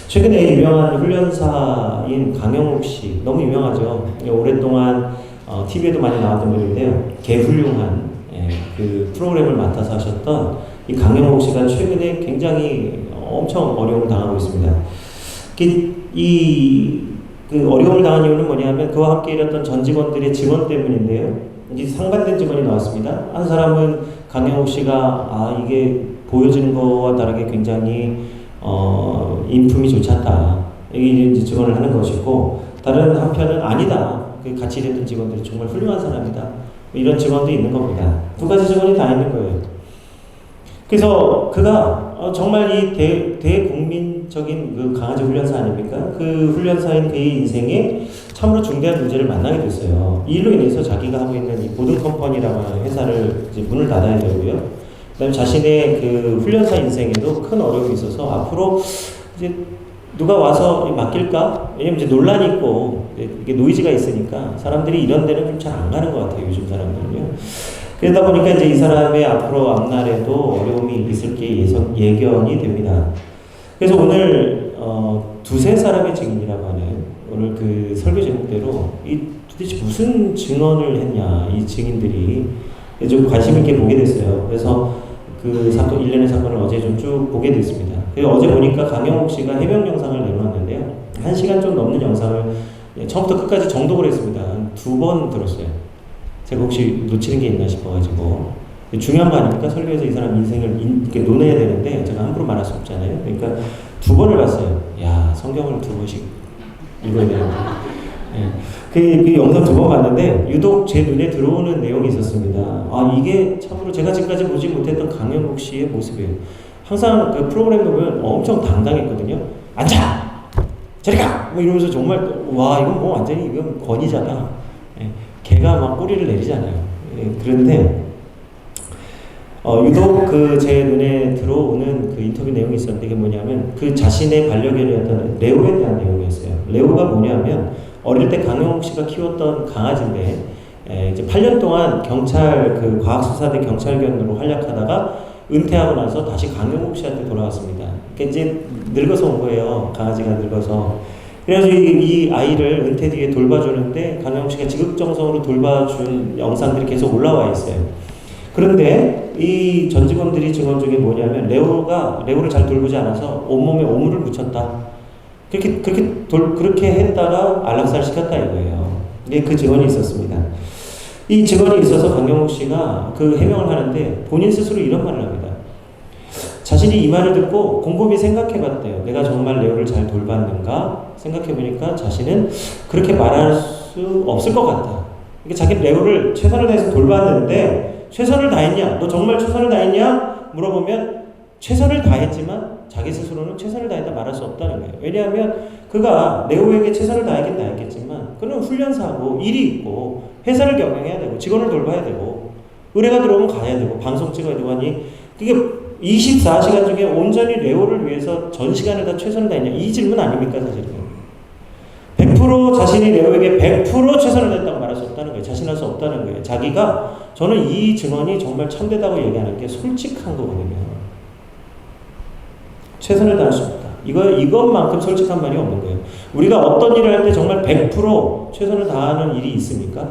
최근에 유명한 훈련사인 강영욱 씨, 너무 유명하죠. 오랫동안 TV에도 많이 나왔던 분인데요. 개훌륭한 그 프로그램을 맡아서 하셨던 이 강영욱 씨가 최근에 굉장히 엄청 어려움을 당하고 있습니다. 그 어려움을 당한 이유는 뭐냐면 그와 함께 일했던 전 직원들의 증언 때문인데요. 이제 상반된 증언이 나왔습니다. 한 사람은 강영욱 씨가 이게 보여지는 것과 다르게 굉장히 인품이 좋지 않다. 이게 증언을 하는 것이고, 다른 한편은 아니다. 같이 일했던 직원들이 정말 훌륭한 사람이다. 이런 증언도 있는 겁니다. 두 가지 증언이 다 있는 거예요. 그래서 그가 정말 이 대국민적인 그 강아지 훈련사 아닙니까? 그 훈련사인 그의 인생에 참으로 중대한 문제를 만나게 됐어요. 이 일로 인해서 자기가 하고 있는 이 보든컴퍼니라고 하는 회사를 이제 문을 닫아야 되고요. 그다음에 자신의 그 훈련사 인생에도 큰 어려움이 있어서 앞으로 이제 누가 와서 맡길까? 왜냐면 이제 논란이 있고 이게 노이즈가 있으니까 사람들이 이런 데는 좀 잘 안 가는 것 같아요. 요즘 사람들은요. 그러다 보니까 이제 이 사람의 앞으로 앞날에도 어려움이 있을 게 예견이 됩니다. 그래서 오늘 두세 사람의 증인이라고 하는 오늘 그 설교 제목대로 이 도대체 무슨 증언을 했냐 이 증인들이 좀 관심 있게 보게 됐어요. 그래서 그 사건, 일련의 사건을 어제 좀 쭉 보게 됐습니다. 그래서 어제 보니까 강영욱 씨가 해명 영상을 내놓았는데요. 1시간 좀 넘는 영상을 처음부터 끝까지 정독을 했습니다. 2번 들었어요. 제가 혹시 놓치는 게 있나 싶어가지고. 중요한 거 아닙니까? 설교에서 이 사람 인생을 이렇게 논해야 되는데 제가 함부로 말할 수 없잖아요. 그러니까 2번을 봤어요. 야, 성경을 2번씩 읽어야 되는데. 그 영상 2번 봤는데 유독 제 눈에 들어오는 내용이 있었습니다. 이게 참으로 제가 지금까지 보지 못했던 강영욱 씨의 모습이에요. 항상 그 프로그램 보면 엄청 당당했거든요. 앉아! 저리 가! 뭐 이러면서 정말 와 이건 뭐 완전히 이건 권위잖아. 개가 막 꼬리를 내리잖아요. 그런데 유독 그 제 눈에 들어오는 그 인터뷰 내용이 있었는데 이게 뭐냐면 그 자신의 반려견이었던 레오에 대한 내용이었어요. 레오가 뭐냐면 어릴 때 강영욱 씨가 키웠던 강아지인데 이제 8년 동안 경찰 그 과학수사대 경찰견으로 활약하다가 은퇴하고 나서 다시 강영욱 씨한테 돌아왔습니다. 그러니까 이제 늙어서 온 거예요. 강아지가 늙어서. 그래서 이 아이를 은퇴 뒤에 돌봐주는데 강영욱 씨가 지극정성으로 돌봐준 영상들이 계속 올라와 있어요. 그런데 이 전 직원들이 증언 중에 뭐냐면 레오를 잘 돌보지 않아서 온몸에 오물을 묻혔다. 그렇게 했다가 안락사를 시켰다 이거예요. 근데 그 증언이 있었습니다. 이 증언이 있어서 강영욱 씨가 그 해명을 하는데 본인 스스로 이런 말을 합니다. 자신이 이 말을 듣고 곰곰이 생각해 봤대요. 내가 정말 레오를 잘 돌봤는가? 생각해 보니까 자신은 그렇게 말할 수 없을 것 같다. 그러니까 자기 레오를 최선을 다해서 돌봤는데 최선을 다했냐? 너 정말 최선을 다했냐? 물어보면 최선을 다했지만 자기 스스로는 최선을 다했다 말할 수 없다는 거예요. 왜냐하면 그가 레오에게 최선을 다하긴 다했겠지만 그는 훈련사고 일이 있고 회사를 경영해야 되고 직원을 돌봐야 되고 의뢰가 들어오면 가야 되고 방송 찍어야 되고 하니 그게 24시간 중에 온전히 레오를 위해서 전 시간을 다 최선을 다했냐 이 질문 아닙니까 사실은. 100% 자신이 레오에게 100% 최선을 다했다고 말할 수 없다는 거예요. 자신할 수 없다는 거예요. 자기가 저는 이 증언이 정말 참되다고 얘기하는 게 솔직한 거거든요. 최선을 다할 수 없다. 이것만큼 솔직한 말이 없는 거예요. 우리가 어떤 일을 할 때 정말 100% 최선을 다하는 일이 있습니까?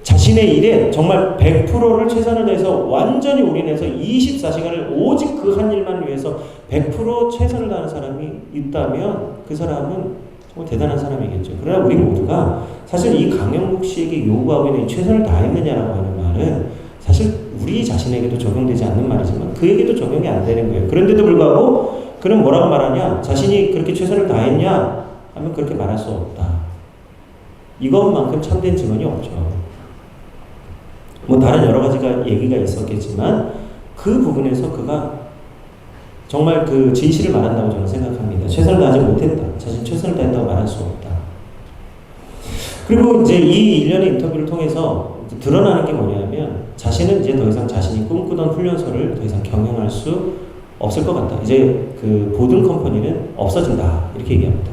자신의 일에 정말 100%를 최선을 다해서 완전히 올인해서 24시간을 오직 그 한 일만 위해서 100% 최선을 다하는 사람이 있다면 그 사람은 정말 대단한 사람이겠죠. 그러나 우리 모두가 사실 이 강영욱 씨에게 요구하고 있는 최선을 다했느냐라고 하는 말은 사실 우리 자신에게도 적용되지 않는 말이지만 그에게도 적용이 안 되는 거예요. 그런데도 불구하고 그는 뭐라고 말하냐? 자신이 그렇게 최선을 다했냐? 하면 그렇게 말할 수 없다. 이것만큼 참된 증언이 없죠. 뭐 다른 여러 가지가 얘기가 있었겠지만 그 부분에서 그가 정말 그 진실을 말한다고 저는 생각합니다. 최선을 다하지 못했다. 자신 최선을 다했다고 말할 수 없다. 그리고 이제 이 일련의 인터뷰를 통해서 드러나는 게 뭐냐면 자신은 이제 더 이상 자신이 꿈꾸던 훈련소를 더 이상 경영할 수 없을 것 같다. 이제 그 보든컴퍼니는 없어진다. 이렇게 얘기합니다.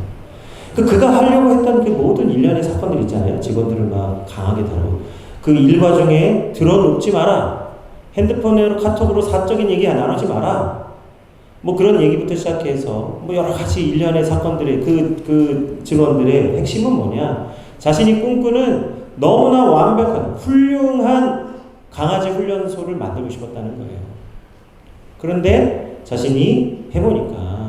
그가 하려고 했던 그 모든 일련의 사건들 있잖아요. 직원들을 막 강하게 다루고 그 일과 중에 들어눕지 마라. 핸드폰으로 카톡으로 사적인 얘기 나누지 마라. 뭐 그런 얘기부터 시작해서 뭐 여러 가지 일련의 사건들의 그 증언들의 핵심은 뭐냐? 자신이 꿈꾸는 너무나 완벽한 훌륭한 강아지 훈련소를 만들고 싶었다는 거예요. 그런데 자신이 해보니까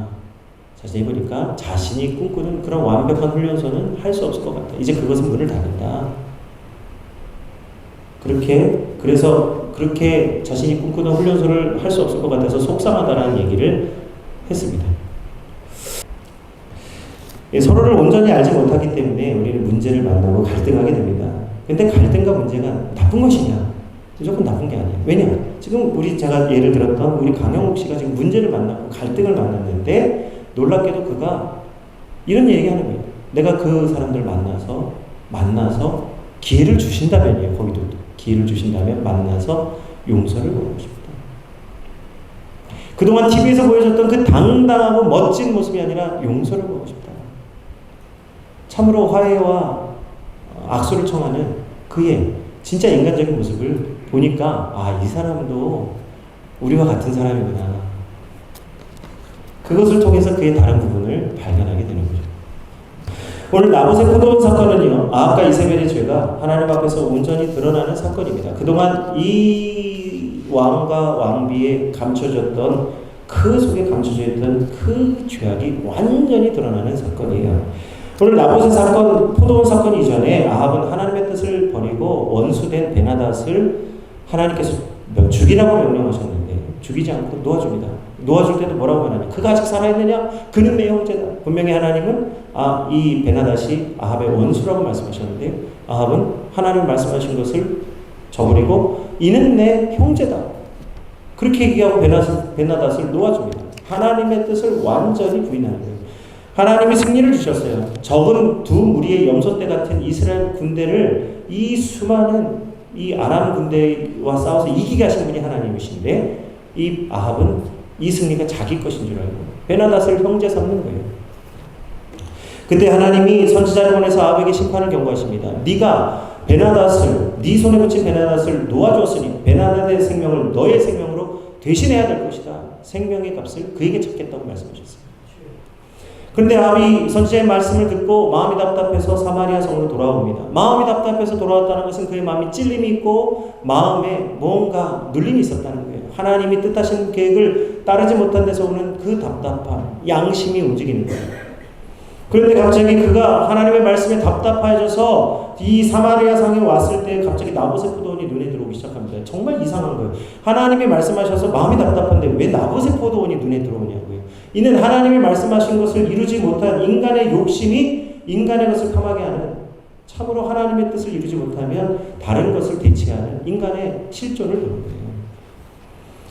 자신이 꿈꾸는 그런 완벽한 훈련소는 할 수 없을 것 같다. 이제 그것은 문을 닫는다. 그렇게 자신이 꿈꾸는 훈련소를 할 수 없을 것 같아서 속상하다라는 얘기를 했습니다. 서로를 온전히 알지 못하기 때문에 우리는 문제를 만나고 갈등하게 됩니다. 근데 갈등과 문제가 나쁜 것이냐? 무조건 나쁜 게 아니에요. 왜냐? 지금 제가 예를 들었던 우리 강영욱 씨가 지금 문제를 만나고 갈등을 만났는데 놀랍게도 그가 이런 얘기하는 거예요. 내가 그 사람들 만나서 기회를 주신다면이에요. 거기도 기회를 주신다면 만나서 용서를 구하고 싶다. 그동안 TV에서 보여줬던 그 당당하고 멋진 모습이 아니라 용서를 구하고 싶다. 참으로 화해와 악수를 청하는 그의 진짜 인간적인 모습을 보니까 이 사람도 우리와 같은 사람이구나. 그것을 통해서 그의 다른 부분을 발견하게 되는 거죠. 오늘 나봇의 포도원 사건은요, 아합과 이세벨의 죄가 하나님 앞에서 온전히 드러나는 사건입니다. 그동안 이 왕과 왕비에 감춰졌던 속에 감춰져 있던 그 죄악이 완전히 드러나는 사건이에요. 오늘 나봇의 사건, 포도원 사건 이전에 아합은 하나님의 뜻을 버리고 원수된 베나닷을 하나님께서 죽이라고 명령하셨는데 죽이지 않고 놓아줍니다. 놓아줄 때도 뭐라고 하나요? 그가 아직 살아있느냐? 그는 내 형제다. 분명히 하나님은 이 베나닷이 아합의 원수라고 말씀하셨는데 아합은 하나님 말씀하신 것을 저버리고 이는 내 형제다. 그렇게 얘기하고 베나닷을 놓아줍니다. 하나님의 뜻을 완전히 부인하는 거예요. 하나님이 승리를 주셨어요. 적은 두 무리의 염소떼 같은 이스라엘 군대를 이 수많은 이 아람 군대와 싸워서 이기게 하신 분이 하나님이신데 이 아합은 이 승리가 자기 것인 줄 알고 베나닷을 형제 삼는 거예요. 그때 하나님이 선지자를 보내서 아합에게 심판을 경고하십니다. 네가 네 손에 붙인 베나닷을 놓아주었으니 베나닷의 생명을 너의 생명으로 대신해야 될 것이다. 생명의 값을 그에게 찾겠다고 말씀하셨어요. 그런데 아합이 선지자의 말씀을 듣고 마음이 답답해서 사마리아 성으로 돌아옵니다. 마음이 답답해서 돌아왔다는 것은 그의 마음이 찔림이 있고 마음에 뭔가 눌림이 있었다는 거예요. 하나님이 뜻하신 계획을 따르지 못한 데서 오는 그 답답함, 양심이 움직이는 거예요. 그런데 갑자기 그가 하나님의 말씀에 답답해져서 이 사마리아 성에 왔을 때 갑자기 나봇의 포도원이 눈에 들어오기 시작합니다. 정말 이상한 거예요. 하나님이 말씀하셔서 마음이 답답한데 왜 나봇의 포도원이 눈에 들어오냐고요. 이는 하나님이 말씀하신 것을 이루지 못한 인간의 욕심이 인간의 것을 탐하게 하는, 참으로 하나님의 뜻을 이루지 못하면 다른 것을 대체하는 인간의 실존을 보는 거예요.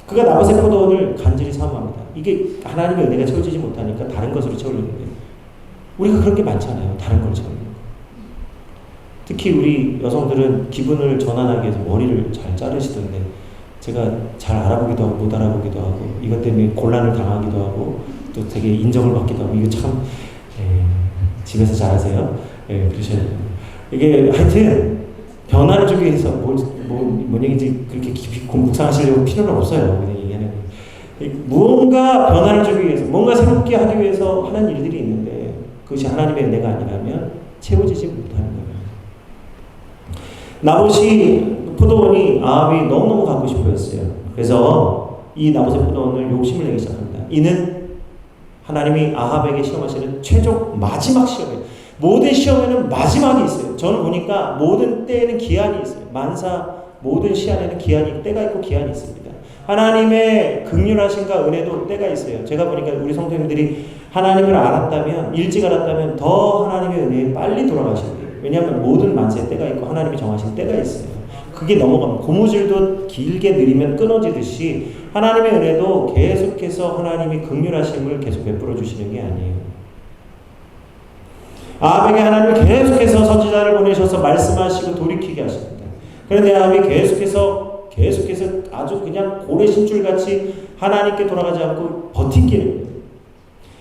그가 나봇의 포도원을 간절히 사모합니다. 이게 하나님의 은혜가 채워지지 못하니까 다른 것으로 채우려는 거예요. 우리가 그런 게 많잖아요. 다른 걸 채우는 거. 특히 우리 여성들은 기분을 전환하기 위해서 머리를 잘 자르시던데 제가 잘 알아보기도 하고 못 알아보기도 하고 이것 때문에 곤란을 당하기도 하고 또 되게 인정을 받기도 하고 이거 참 집에서 잘하세요. 그러셔야 돼요. 이게 하여튼 변화를 주기 위해서 뭔 얘기인지 그렇게 깊이 묵상하시려고 필요는 없어요. 그냥 얘기하는 무언가 변화를 주기 위해서 뭔가 새롭게 하기 위해서 하는 일들이 있는데 그것이 하나님의 은혜가 아니라면 채워지지 못하는 거예요. 나봇이 포도원이 아합이 너무너무 갖고 싶어 했어요. 그래서 이 나봇의 포도원을 욕심을 내기 시작합니다. 이는 하나님이 아합에게 시험하시는 최종 마지막 시험이에요. 모든 시험에는 마지막이 있어요. 저는 보니까 모든 때에는 기한이 있어요. 모든 시한에는 때가 있고 기한이 있습니다. 하나님의 긍휼하심과 은혜도 때가 있어요. 제가 보니까 우리 성도님들이 하나님을 일찍 알았다면 더 하나님의 은혜에 빨리 돌아가셔야 돼요. 왜냐하면 모든 만세의 때가 있고 하나님이 정하신 때가 있어요. 그게 넘어가면 고무줄도 길게 느리면 끊어지듯이 하나님의 은혜도 계속해서 하나님이 긍휼하심을 계속 베풀어 주시는 게 아니에요. 아합에게 하나님이 계속해서 선지자를 보내셔서 말씀하시고 돌이키게 하십니다. 그런데 아합이 계속해서 아주 그냥 고래 신줄같이 하나님께 돌아가지 않고 버틴기는 거예요.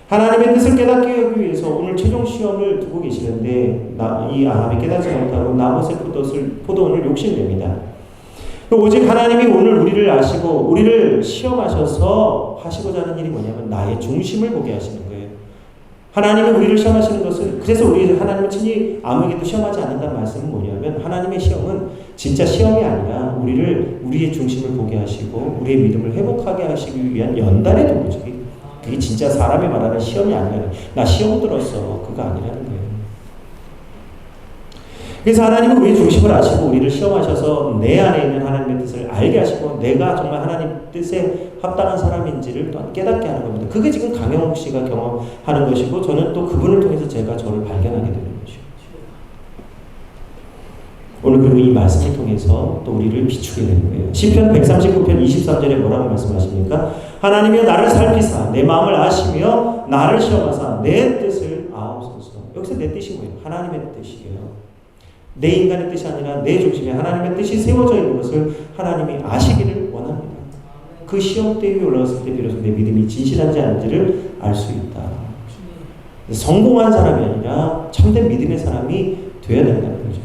하나님의 뜻을 깨닫게 하기 위해서 오늘 최종 시험을 두고 계시는데 이 아합이 깨닫지 못하고 나봇의 포도원을 욕심냅니다. 오직 하나님이 오늘 우리를 아시고 우리를 시험하셔서 하시고자 하는 일이 뭐냐면 나의 중심을 보게 하시는 거예요. 하나님이 우리를 시험하시는 것은, 그래서 우리 하나님은 친히 아무에게도 시험하지 않는다는 말씀은 뭐냐면 하나님의 시험은 진짜 시험이 아니라 우리의 중심을 보게 하시고 우리의 믿음을 회복하게 하시기 위한 연단의 도구죠. 그게 진짜 사람이 말하는 시험이 아니라, 나 시험 들었어, 그거 아니라는 거예요. 그래서 하나님은 우리의 중심을 아시고 우리를 시험하셔서 내 안에 있는 하나님의 뜻을 알게 하시고 내가 정말 하나님 뜻에 합당한 사람인지를 또한 깨닫게 하는 겁니다. 그게 지금 강영욱 씨가 경험하는 것이고, 저는 또 그분을 통해서 제가 저를 발견하게 되는 것이죠. 오늘 그리고 이 말씀을 통해서 또 우리를 비추게 되는 거예요. 시편 139편 23절에 뭐라고 말씀하십니까? 하나님이 나를 살피사 내 마음을 아시며 나를 시험하사 내 뜻을 아옵소서. 여기서 내 뜻이 뭐예요? 하나님의 뜻이에요. 내 인간의 뜻이 아니라 내 중심에 하나님의 뜻이 세워져 있는 것을 하나님이 아시기를 원합니다. 그 시험대 위에 올라갔을 때 비로소 내 믿음이 진실한지 아닌지를 알 수 있다. 성공한 사람이 아니라 참된 믿음의 사람이 되어야 된다는 거죠.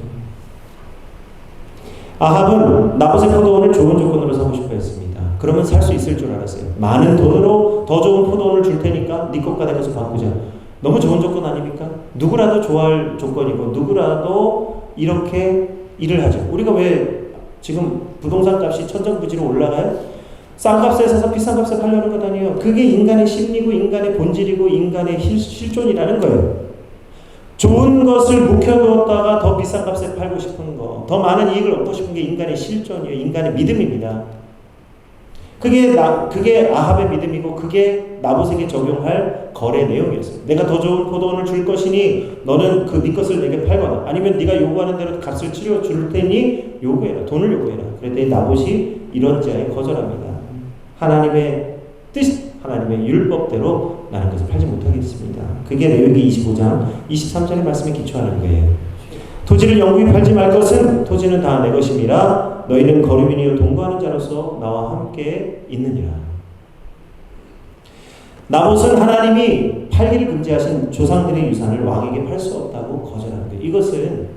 아합은 나봇의 포도원을 좋은 조건으로 사고 싶어 했습니다. 그러면 살 수 있을 줄 알았어요. 많은 돈으로 더 좋은 포도원을 줄 테니까 네 것과 내 것을 바꾸자. 너무 좋은 조건 아닙니까? 누구라도 좋아할 조건이고 누구라도 이렇게 일을 하죠. 우리가 왜 지금 부동산 값이 천정부지로 올라가요? 싼 값에 사서 비싼 값에 팔려는 것 아니에요. 그게 인간의 심리고 인간의 본질이고 인간의 실존이라는 거예요. 좋은 것을 묵혀두었다가 더 비싼 값에 팔고 싶은 거, 더 많은 이익을 얻고 싶은 게 인간의 실존이에요. 인간의 믿음입니다. 그게 아합의 믿음이고 그게 나봇에게 적용할 거래 내용이었어요. 내가 더 좋은 포도원을 줄 것이니 너는 네 것을 내게 팔거나, 아니면 네가 요구하는 대로 값을 치료 줄 테니 요구해라. 돈을 요구해라. 그랬더니 나봇이 이런지하에 거절합니다. 하나님의 뜻, 하나님의 율법대로 나는 것을 팔지 못하겠습니다. 그게 레위기 25장 23절의 말씀에 기초하는 거예요. 토지를 영구히 팔지 말 것은 토지는 다 내 것임이라 너희는 거류민이요 동거하는 자로서 나와 함께 있느니라. 나봇은 하나님이 팔기를 금지하신 조상들의 유산을 왕에게 팔 수 없다고 거절하는 거예요. 이것은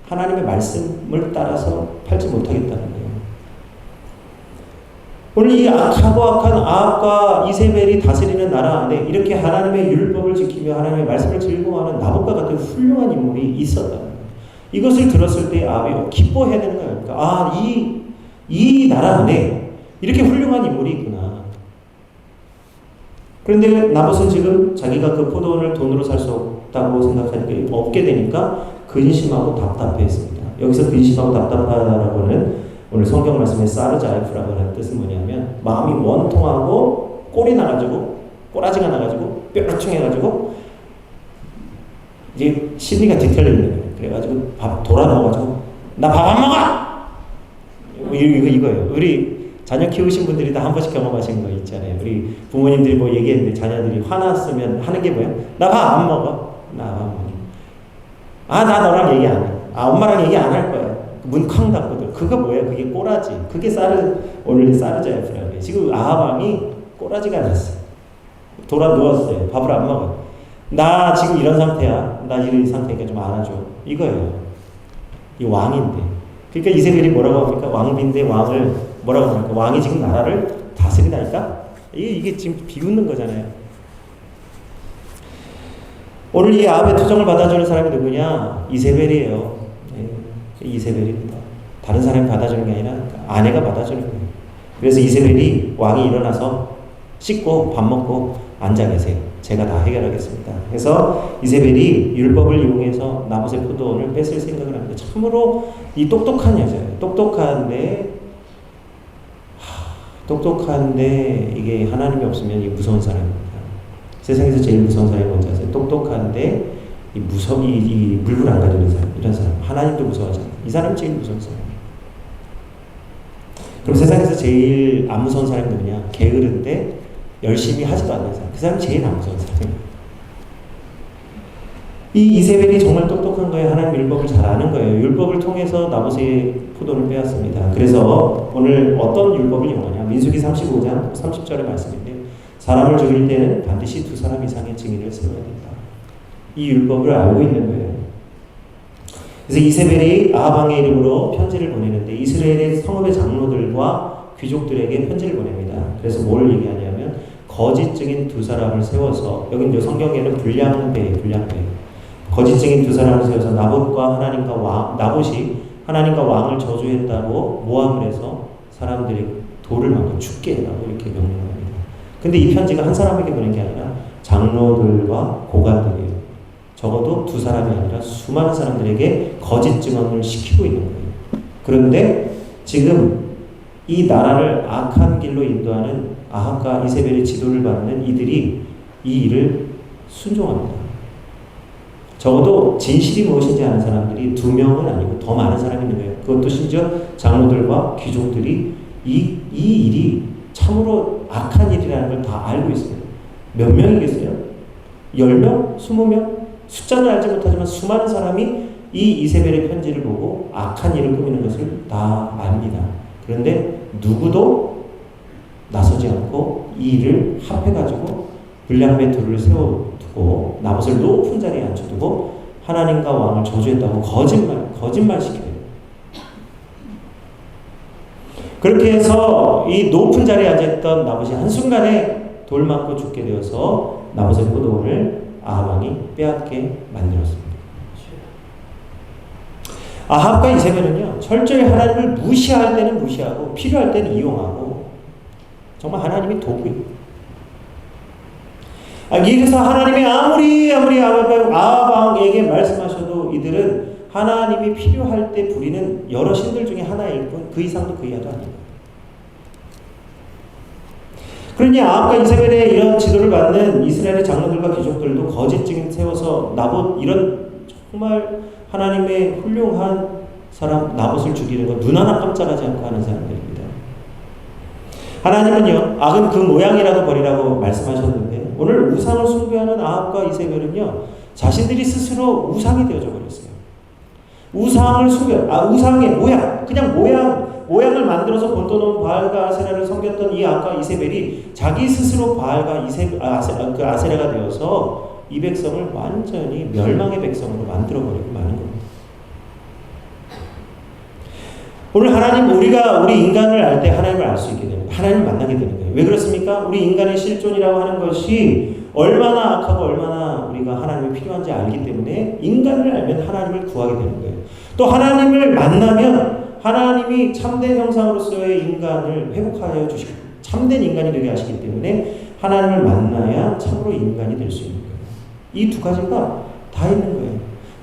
하나님의 말씀을 따라서 팔지 못하겠다는 거예요. 오늘 이 악하고 악한 아합과 이세벨이 다스리는 나라 안에 이렇게 하나님의 율법을 지키며 하나님의 말씀을 즐거워하는 나봇과 같은 훌륭한 인물이 있었다는 거예요. 이것을 들었을 때 아합이 기뻐해야 되는 거예요. 그러니까 이 나라 안에 이렇게 훌륭한 인물이 있구나. 그런데 나봇은 지금 자기가 그 포도원을 돈으로 살 수 없다고 생각하니까 없게 되니까 근심하고 답답해했습니다. 여기서 근심하고 답답하다라고는 오늘 성경 말씀에 사르자이프라고 하는 뜻은 뭐냐면 마음이 원통하고 꼴이 나가지고 꼬라지가 나가지고 뾰루퉁해가지고 이제 심리가 뒤틀려 있는 거예요. 그래가지고 밥 돌아 넣어가지고 나 밥 안 먹어! 이거예요. 우리 자녀 키우신 분들이 다 한 번씩 경험하신 거 있잖아요. 우리 부모님들이 뭐 얘기했는데 자녀들이 화났으면 하는 게 뭐예요? 나 밥 안 먹어. 나 밥 안 먹어. 나 너랑 얘기 안 해. 엄마랑 얘기 안 할 거야. 문 쾅 닫거든. 그거 뭐예요? 그게 꼬라지. 그게 오늘 사르자이프라고 해요. 지금 아합왕이 꼬라지가 났어. 돌아 누웠어요. 밥을 안 먹어. 나 지금 이런 상태야. 나 이런 상태니까 좀 안아줘. 이거예요. 이 왕인데. 그러니까 이세벨이 뭐라고 합니까? 왕비인데 왕을 뭐라고 합니까? 왕이 지금 나라를 다스리다니까? 이게 지금 비웃는 거잖아요. 오늘 이 아합의 투정을 받아주는 사람이 누구냐? 이세벨이에요. 이세벨입니다. 다른 사람이 받아주는 게 아니라 아내가 받아주는 거예요. 그래서 이세벨이 왕이 일어나서 씻고 밥 먹고 앉아 계세요. 제가 다 해결하겠습니다. 그래서 이세벨이 율법을 이용해서 나봇의 포도원을 뺏을 생각을 합니다. 참으로 이 똑똑한 여자예요. 똑똑한데 이게 하나님이 없으면 이 무서운 사람입니다. 세상에서 제일 무서운 사람이 뭔지 아세요? 똑똑한데 이 물불 안 가지는 사람, 이런 사람. 하나님도 무서워하잖아요. 이 사람이 제일 무서운 사람이에요. 그럼 세상에서 제일 안 무서운 사람이 누구냐? 게으른데 열심히 하지도 않는 사람. 그 사람이 제일 안 무서운 사람이에요. 이 이세벨이 정말 똑똑한 거예요. 하나님 율법을 잘 아는 거예요. 율법을 통해서 나봇의 포도를 빼앗습니다. 그래서 오늘 어떤 율법을 이용하냐? 민수기 35장 30절의 말씀인데 사람을 죽일 때는 반드시 2사람 이상의 증인을 세워야 된다. 이 율법을 알고 있는 거예요. 그래서 이세벨이 아합 왕의 이름으로 편지를 보내는데 이스라엘의 성읍의 장로들과 귀족들에게 편지를 보냅니다. 그래서 뭘 얘기하냐면 거짓 증인 두 사람을 세워서, 여기 이제 성경에는 불량배 거짓 증인 두 사람을 세워서 나봇이 하나님과 왕을 저주했다고 모함을 해서 사람들이 돌을 맞고 죽게 해라고 이렇게 명령합니다. 근데 이 편지가 한 사람에게 보낸 게 아니라 장로들과 고관들이에요. 적어도 두 사람이 아니라 수많은 사람들에게 거짓 증언을 시키고 있는 거예요. 그런데 지금 이 나라를 악한 길로 인도하는 아합과 이세벨의 지도를 받는 이들이 이 일을 순종합니다. 적어도 진실이 무엇인지 아는 사람들이 2명은 아니고 더 많은 사람이 있는 거예요. 그것도 심지어 장로들과 귀족들이 이 일이 참으로 악한 일이라는 걸 다 알고 있어요. 몇 명이겠어요? 10명? 20명? 숫자는 알지 못하지만 수많은 사람이 이 이세벨의 편지를 보고 악한 일을 꾸미는 것을 다 압니다. 그런데 누구도 나서지 않고 이 일을 합해가지고 불량배 둘을 세워두고 나봇을 높은 자리에 앉혀두고 하나님과 왕을 저주했다고 거짓말 시켜요. 그렇게 해서 이 높은 자리에 앉아있던 나봇이 한순간에 돌 맞고 죽게 되어서 나봇의 포도원을 아합 왕이 빼앗게 만들었습니다. 아합과 이세벨은요, 철저히 하나님을 무시할 때는 무시하고 필요할 때는 이용하고 정말 하나님이 도구예요. 그래서 하나님이 아무리 아합 왕에게 말씀하셔도 이들은 하나님이 필요할 때 부리는 여러 신들 중에 하나일 뿐 그 이상도 그 이하도 아닙니다. 그러니 아합과 이세벨의 이런 지도를 받는 이스라엘의 장로들과 귀족들도 거짓 증인 세워서 나봇, 이런 정말 하나님의 훌륭한 사람 나봇을 죽이는 거 눈 하나 깜짝하지 않고 하는 사람들입니다. 하나님은요, 악은 그 모양이라도 버리라고 말씀하셨는데 오늘 우상을 숭배하는 아합과 이세벨은요, 자신들이 스스로 우상이 되어져 버렸어요. 우상의 모양, 그냥 모양을 만들어서 본떠놓은 바알과 아세라를 섬겼던 이 아합과 이세벨이 자기 스스로 바알과 아세라가 되어서 이 백성을 완전히 멸망의 백성으로 만들어버리고 마는 겁니다. 오늘 우리 인간을 알 때 하나님을 알 수 있게 되는 거예요. 하나님을 만나게 되는 거예요. 왜 그렇습니까? 우리 인간의 실존이라고 하는 것이 얼마나 악하고 얼마나 우리가 하나님이 필요한지 알기 때문에 인간을 알면 하나님을 구하게 되는 거예요. 또 하나님을 만나면 하나님이 참된 형상으로서의 인간을 회복하여 주시고 참된 인간이 되게 하시기 때문에 하나님을 만나야 참으로 인간이 될 수 있는 거예요. 이 두 가지가 다 있는 거예요.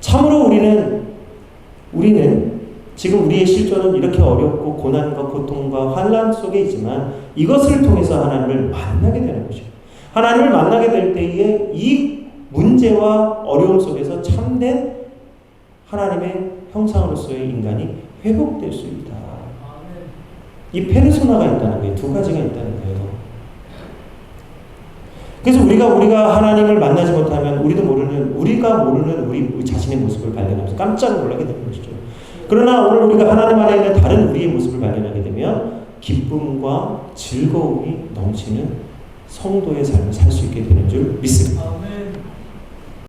참으로 우리는 지금 우리의 실존은 이렇게 어렵고 고난과 고통과 환난 속에 있지만 이것을 통해서 하나님을 만나게 되는 것이죠. 하나님을 만나게 될 때에 이 문제와 어려움 속에서 참된 하나님의 형상으로서의 인간이 회복될 수 있다. 이 페르소나가 있다는 거예요. 두 가지가 있다는 거예요. 그래서 우리가 하나님을 만나지 못하면 우리가 모르는 우리 자신의 모습을 발견하면서 깜짝 놀라게 되는 것이죠. 그러나 오늘 우리가 하나님 안에 있는 다른 우리의 모습을 발견하게 되면 기쁨과 즐거움이 넘치는 성도의 삶을 살 수 있게 되는 줄 믿습니다.